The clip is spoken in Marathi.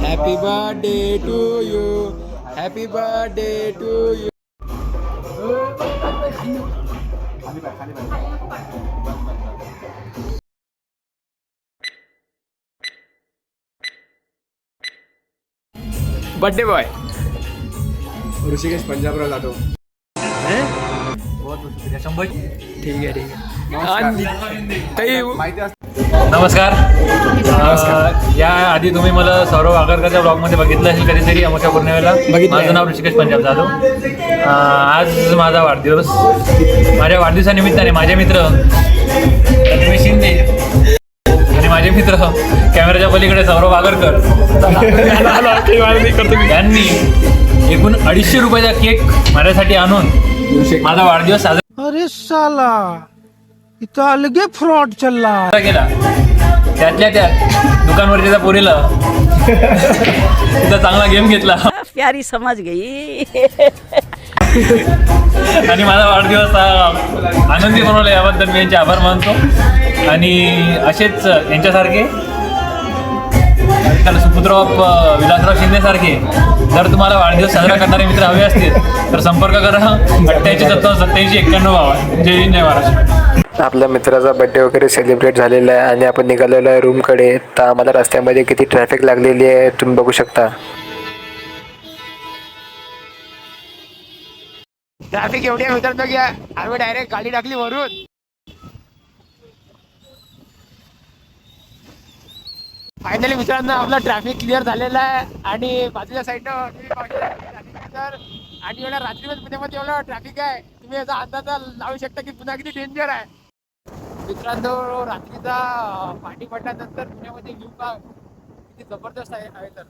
Happy birthday to you, happy birthday to you. Birthday boy Rishikesh पंजाबला जातो. ठीक आहे ठीक आहे. नमस्कार. या आधी तुम्ही मला सौरव आगरकरच्या ब्लॉगमध्ये बघितलं असेल कधीतरी अमावस्या पौर्णिमेला. माझं नाव ऋषिकेश पंजाब जाधव. आज माझा वाढदिवस. माझ्या वाढदिवसानिमित्ताने माझे मित्र तन्मय शिंदे आणि माझे मित्र कॅमेऱ्याच्या पलीकडे सौरव आगरकर यांनी एकूण 250 रुपयाचा केक माझ्यासाठी आणून माझा वाढदिवस साजरा. अरे साला इथं अलगे फ्रॉड चालला केला. त्यातल्या त्यात दुकानवरच्या त्या पोरीला तिथं चांगला गेम घेतला प्यारी समज गई. आणि माझा वाढदिवस आनंदी बनवला. याबद्दल मी यांचे आभार मानतो. आणि असेच यांच्यासारखे सुपुत्रबाप विलासराव शिंदेसारखे जर तुम्हाला वाढदिवस साजरा करणारे मित्र हवे असतील तर संपर्क करा 88878791. जय हिंद, जय महाराष्ट्र. आपल्या मित्राचा बड्डे वगैरे सेलिब्रेट झालेला आहे आणि आपण निघालेलो आहे रूमकडे. तर आम्हाला रस्त्यामध्ये किती ट्रॅफिक लागलेली आहे तुम्ही बघू शकता. ट्रॅफिक एवढी आहे मित्रांनो की आम्ही डायरेक्ट गाडी टाकली वरून. फायनली मित्रांनो आपला ट्रॅफिक क्लिअर झालेला आहे आणि बाजूच्या साईडनं आणि एवढ्या रात्रीमध्ये पुण्यामध्ये एवढं ट्रॅफिक आहे तुम्ही याचा अंदाज लावू शकता की पुन्हा किती डेंजर आहे. मित्रांनो रात्रीचा पाठी पडल्यानंतर पुण्यामध्ये व्ह्यू किती जबरदस्त आहे तर